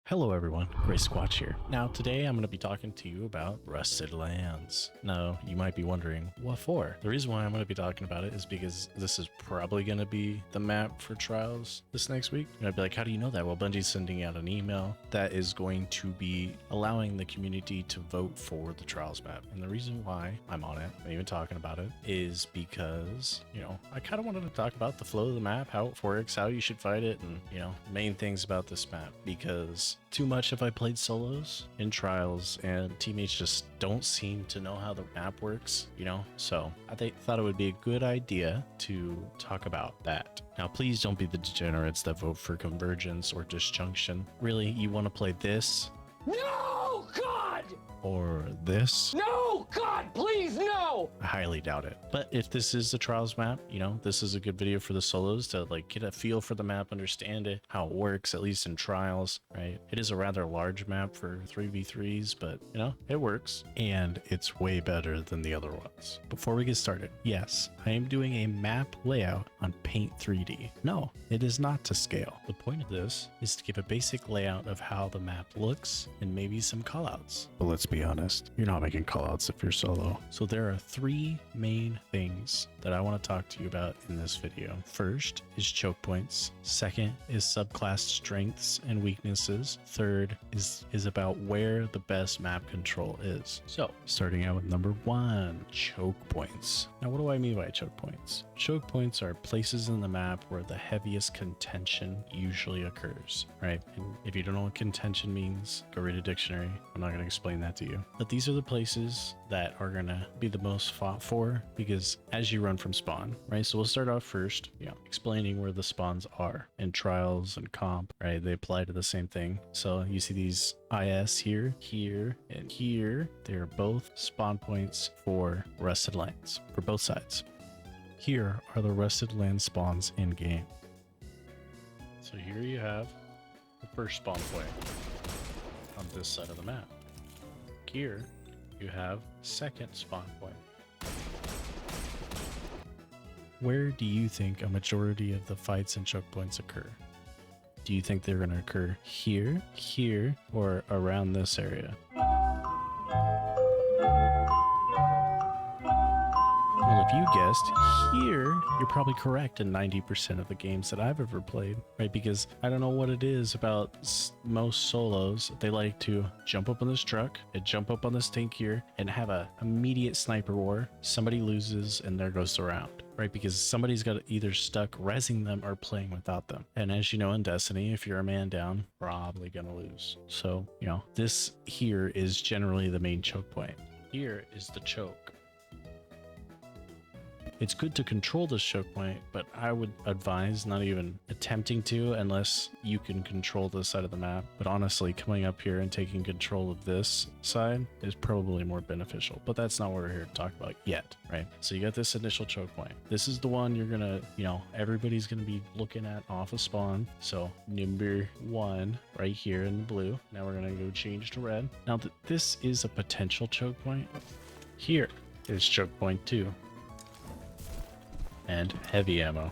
Hello everyone, Gray Squatch here. Now today I'm going to be talking to you about Rusted Lands. Now you might be wondering, what for? The reason why I'm going to be talking about it is because this is probably going to be the map for Trials this next week. And I'd be like, how do you know that? Well, Bungie's sending out an email that is going to be allowing the community to vote for the Trials map. And the reason why I'm on it, I'm even talking about it, is because, I kind of wanted to talk about the flow of the map, how it works, how you should fight it, and, main things about this map. Because too much have I played solos in Trials and teammates just don't seem to know how the map works, So I thought it would be a good idea to talk about that. Now, please don't be the degenerates that vote for Convergence or Disjunction. Really, you want to play this? No, God! Or this? No, God, please, no! I highly doubt it. But if this is the Trials map, this is a good video for the solos to get a feel for the map, understand it, how it works, at least in Trials, right? It is a rather large map for 3v3s, but it works. And it's way better than the other ones. Before we get started, yes, I am doing a map layout on Paint 3D. No, it is not to scale. The point of this is to give a basic layout of how the map looks and maybe some callouts. But let's be honest, you're not making callouts if you're solo. So there are three main things that I want to talk to you about in this video. First is choke points. Second is subclass strengths and weaknesses. Third is about where the best map control is. So starting out with number one, choke points. Now, what do I mean by choke points? Choke points are places in the map where the heaviest contention usually occurs, right? And if you don't know what contention means, go read a dictionary. I'm not going to explain that to you. But these are the places that are going to be the most fought for because as you run from spawn, right? So we'll start off first, explaining where the spawns are in Trials and Comp, right? They apply to the same thing. So you see these IS here, here, and here. They're both spawn points for Rusted Lands for both sides. Here are the Rusted Land spawns in game. So here you have the first spawn point on this side of the map. Here you have second spawn point. Where do you think a majority of the fights and choke points occur? Do you think they're going to occur here, here, or around this area? Well, if you guessed here, you're probably correct in 90% of the games that I've ever played, right? Because I don't know what it is about most solos. They like to jump up on this truck and jump up on this tank here and have a immediate sniper war. Somebody loses and there goes the round, right? Because somebody's got either stuck rezzing them or playing without them. And as you know in Destiny, if you're a man down, probably gonna lose. So, this here is generally the main choke point. Here is the choke. It's good to control this choke point, but I would advise not even attempting to unless you can control this side of the map. But honestly, coming up here and taking control of this side is probably more beneficial, but that's not what we're here to talk about yet, right? So you got this initial choke point. This is the one you're gonna, everybody's gonna be looking at off of spawn. So number one right here in the blue. Now we're gonna go change to red. Now this is a potential choke point. Here is choke point 2. And heavy ammo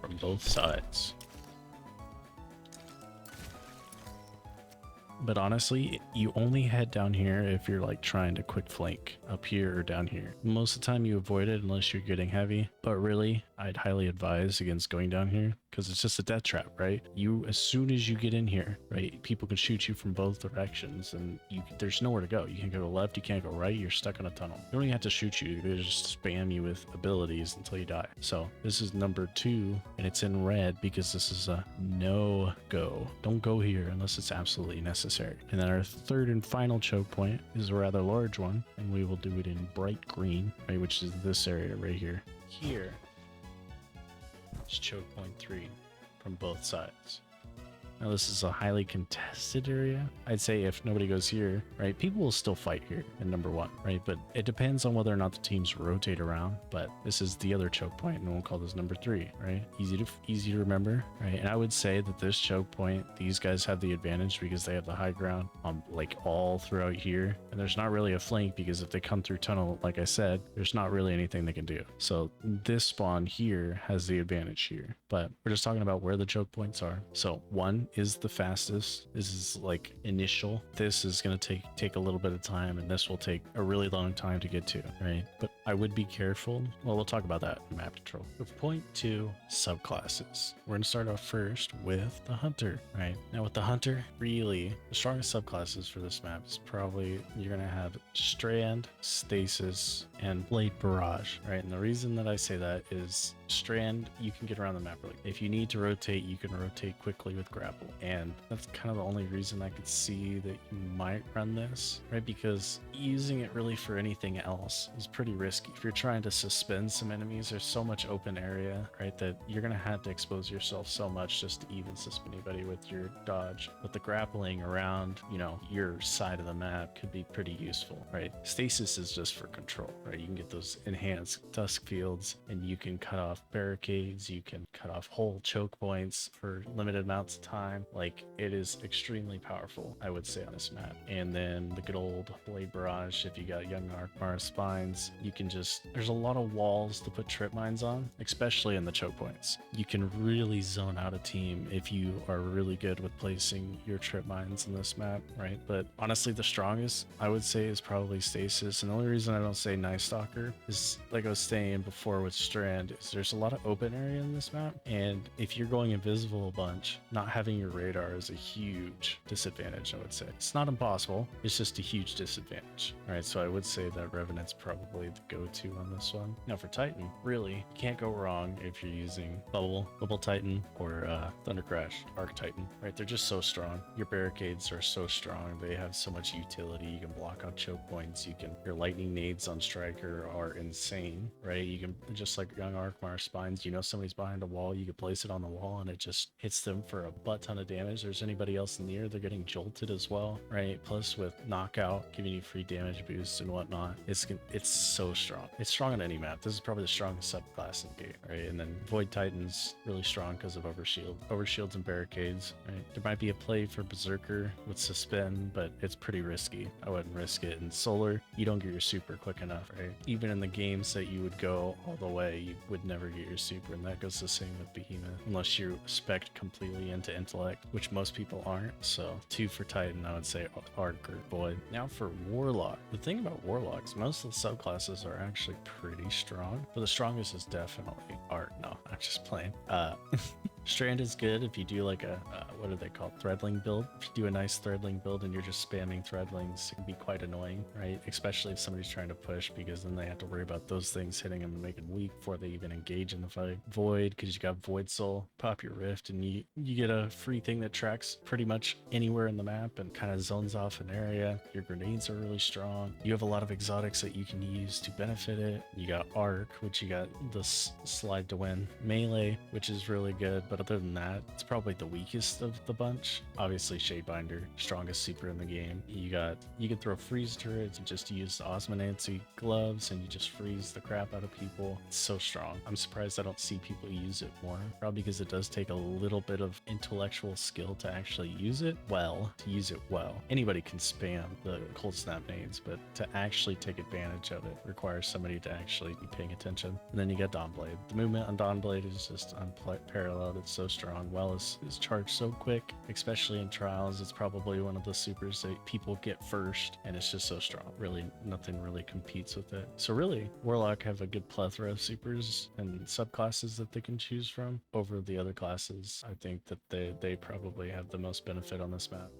from both sides. But honestly, you only head down here if you're trying to quick flank up here or down here. Most of the time you avoid it unless you're getting heavy, but really I'd highly advise against going down here because it's just a death trap, right? As soon as you get in here, right, people can shoot you from both directions and there's nowhere to go. You can't go left, you can't go right, you're stuck in a tunnel. They don't even have to shoot you, they just spam you with abilities until you die. So this is number 2 and it's in red because this is a no-go. Don't go here unless it's absolutely necessary. And then our third and final choke point is a rather large one and we will do it in bright green, right, which is this area right here. Here is choke point 3 from both sides. Now this is a highly contested area. I'd say if nobody goes here, right, people will still fight here in number 1, right? But it depends on whether or not the teams rotate around. But this is the other choke point, and we'll call this number 3, right? Easy to remember, right? And I would say that this choke point, these guys have the advantage because they have the high ground like all throughout here. And there's not really a flank because if they come through tunnel, like I said, there's not really anything they can do. So this spawn here has the advantage here. But we're just talking about where the choke points are. So 1 is the fastest. This is like initial. This is going to take a little bit of time, and this will take a really long time to get to, right? But I would be careful. Well, we'll talk about that in map control. With point 2, subclasses. We're going to start off first with the hunter, right? Now with the hunter, really the strongest subclasses for this map is probably you're going to have strand, stasis, and blade barrage, right? And the reason that I say that is strand, you can get around the map really. If you need to rotate, you can rotate quickly with grapple, and that's kind of the only reason I could see that you might run this, right? Because using it really for anything else is pretty risky. If you're trying to suspend some enemies, there's so much open area, right, that you're gonna have to expose yourself so much just to even suspend anybody with your dodge. But the grappling around, you know, your side of the map could be pretty useful, right? Stasis is just for control, right? You can get those enhanced dusk fields, and you can cut off barricades, you can cut off whole choke points for limited amounts of time. Like, it is extremely powerful, I would say, on this map. And then the good old blade barrage, if you got young Arkmar spines, you can just, there's a lot of walls to put trip mines on, especially in the choke points. You can really zone out a team if you are really good with placing your trip mines in this map, right? But honestly, the strongest I would say is probably stasis. And the only reason I don't say Night Stalker is, like I was saying before with strand, is there's a lot of open area in this map, and if you're going invisible a bunch, not having your radar is a huge disadvantage. I would say it's not impossible, it's just a huge disadvantage. All right, so I would say that Revenant's probably the go-to on this one. Now for Titan, really, you can't go wrong if you're using Bubble Titan or Thunder Crash Arc Titan, right? They're just so strong. Your barricades are so strong, they have so much utility. You can block out choke points, your lightning nades on Striker are insane, right? You can, just like young Arkmar spines, you know somebody's behind a wall, you can place it on the wall and it just hits them for a butt ton of damage. There's anybody else in the air, they're getting jolted as well, right? Plus with knockout, giving you free damage boosts and whatnot, it's so strong. It's strong on any map. This is probably the strongest subclass in the game, right? And then Void Titan's really strong because of overshields and barricades, right? There might be a play for Berserker with suspend, but it's pretty risky. I wouldn't risk it. In solar, you don't get your super quick enough, right? Even in the games that you would go all the way, you would never get your super, and that goes the same with Behemoth, unless you're spec'd completely into intellect, which most people aren't. So 2 for Titan, I would say Arc or Void. Now for Warlock, the thing about Warlocks, most of the subclasses are actually pretty strong, but the strongest is definitely Arc. No, I'm just playing. Strand is good if you do like a, what are they called? Threadling build. If you do a nice threadling build and you're just spamming threadlings, it can be quite annoying, right? Especially if somebody's trying to push, because then they have to worry about those things hitting them and making them weak before they even engage in the fight. Void, because you got Void Soul, pop your Rift, and you get a free thing that tracks pretty much anywhere in the map and kind of zones off an area. Your grenades are really strong. You have a lot of exotics that you can use to benefit it. You got Arc, which you got the slide to win. Melee, which is really good, but other than that, it's probably the weakest of the bunch. Obviously Shadebinder, strongest super in the game. You can throw freeze turrets, you just use the Osmonancy gloves and you just freeze the crap out of people. It's so strong. I'm surprised I don't see people use it more, probably because it does take a little bit of intellectual skill to actually use it well. Anybody can spam the cold snap nades, but to actually take advantage of it requires somebody to actually be paying attention. And then you got Dawnblade. The movement on Dawnblade is just unparalleled. It's so strong. Well is charged so quick, especially in trials. It's probably one of the supers that people get first, and it's just so strong. Really, nothing really competes with it. So really, Warlock have a good plethora of supers and subclasses that they can choose from over the other classes. I think that they probably have the most benefit on this map.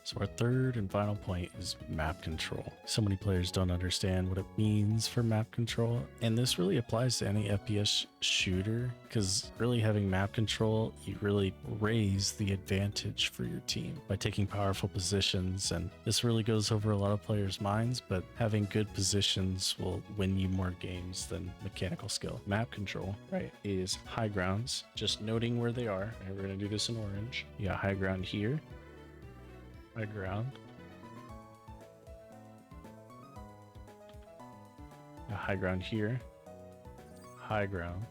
So our third and final point is map control. So many players don't understand what it means for map control, and this really applies to any FPS shooter, because really having map control, you really raise the advantage for your team by taking powerful positions, and this really goes over a lot of players' minds, but having good positions will win you more games than mechanical skill. Map control, right, is high grounds, just noting where they are, and we're going to do this in orange. You got high ground here, high ground, got high ground here, high ground,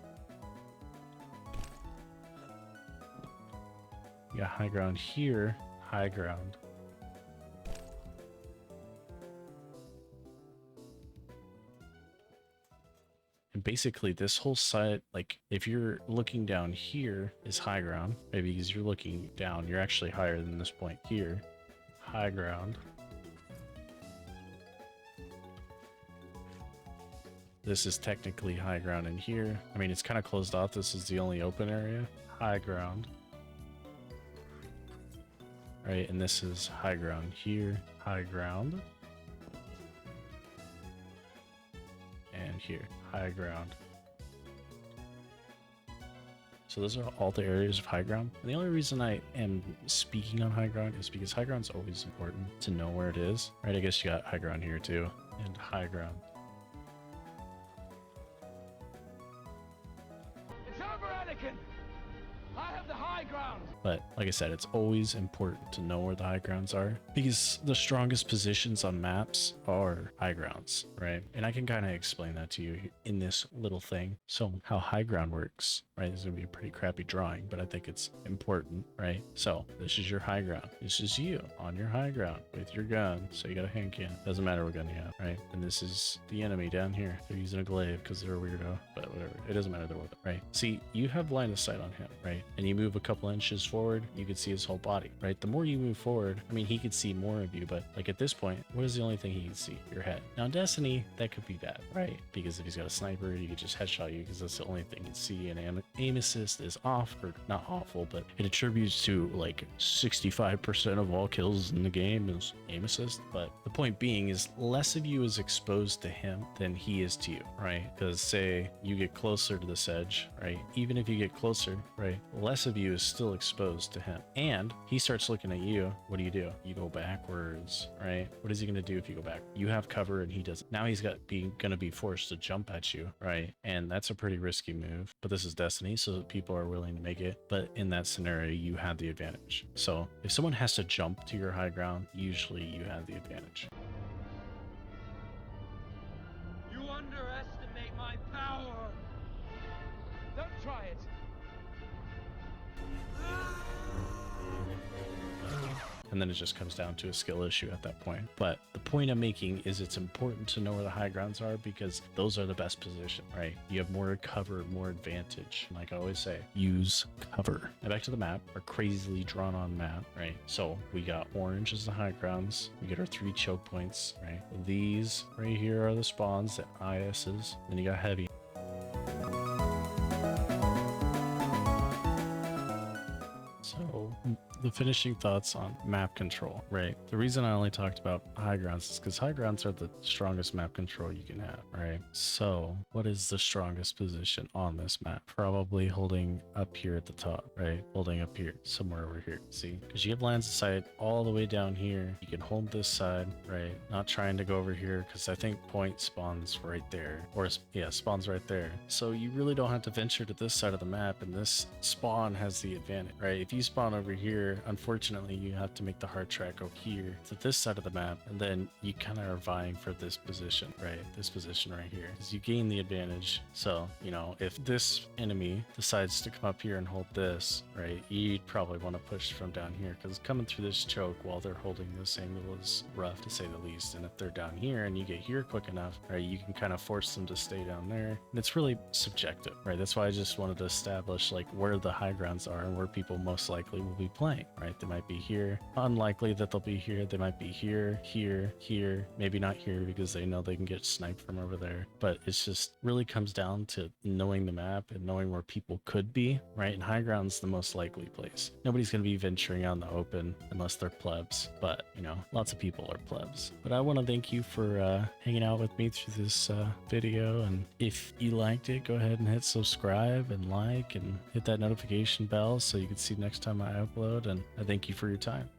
you got high ground here, high ground, and basically this whole side, like if you're looking down here is high ground, maybe because you're looking down, you're actually higher than this point here, high ground. This is technically high ground in here. I mean, it's kind of closed off. This is the only open area. High ground. Right, and this is high ground here. High ground. And here, high ground. So those are all the areas of high ground. And the only reason I am speaking on high ground is because high ground is always important to know where it is. Right, I guess you got high ground here too. And high ground. It's over, Anakin! I have the high ground! But like I said, it's always important to know where the high grounds are, because the strongest positions on maps are high grounds, right? And I can kind of explain that to you in this little thing. So how high ground works, right? This is gonna be a pretty crappy drawing, but I think it's important, right? So this is your high ground. This is you on your high ground with your gun. So you got a hand cannon. Doesn't matter what gun you have, right? And this is the enemy down here. They're using a glaive because they're a weirdo, but whatever. It doesn't matter, they're with it, right? See, you have line of sight on him, right? And you move a couple inches forward, you can see his whole body, right? The more you move forward, I mean, he could see more of you, but like at this point, what is the only thing he can see? Your head. Now in Destiny, that could be bad, right? Because if he's got a sniper, he could just headshot you because that's the only thing you can see. And aim assist is off, or not awful, but it attributes to like 65% of all kills in the game is aim assist. But the point being is less of you is exposed to him than he is to you, right? Because say you get closer to this edge, right? Even if you get closer, right? Less of you is still exposed to him, and he starts looking at you. What do? You go backwards, right? What is he going to do if you go back? You have cover and he doesn't. Now he's gonna be forced to jump at you, right? And that's a pretty risky move, but this is Destiny, so people are willing to make it. But in that scenario, you have the advantage. So if someone has to jump to your high ground, usually you have the advantage. You underestimate my power! Don't try it! And then it just comes down to a skill issue at that point. But the point I'm making is it's important to know where the high grounds are, because those are the best position, right? You have more cover, more advantage. Like I always say, use cover. Now back to the map, our crazily drawn on map, right? So we got orange as the high grounds. We get our 3 choke points, right? These right here are the spawns, the ISs. Then you got heavy. So the finishing thoughts on map control, right? The reason I only talked about high grounds is because high grounds are the strongest map control you can have, right? So what is the strongest position on this map? Probably holding up here at the top, right? Holding up here, somewhere over here, see? Because you have lines of sight all the way down here. You can hold this side, right? Not trying to go over here, because I think point spawns right there, or yeah, spawns right there. So you really don't have to venture to this side of the map, and this spawn has the advantage, right? If you spawn over here, unfortunately you have to make the hard track go here to this side of the map, and then you kind of are vying for this position, right? This position right here, because you gain the advantage. So, you know, if this enemy decides to come up here and hold this, right, you'd probably want to push from down here, because coming through this choke while they're holding this angle is rough, to say the least. And if they're down here and you get here quick enough, right, you can kind of force them to stay down there. And it's really subjective, right? That's why I just wanted to establish like where the high grounds are and where people most likely will be playing. point, right? They might be here. Unlikely that they'll be here. They might be here, here, here, maybe not here because they know they can get sniped from over there. But it's just really comes down to knowing the map and knowing where people could be, right? And high ground's the most likely place. Nobody's going to be venturing out in the open unless they're plebs, but you know, lots of people are plebs. But I want to thank you for hanging out with me through this video, and if you liked it, go ahead and hit subscribe and like and hit that notification bell so you can see next time I upload, and I thank you for your time.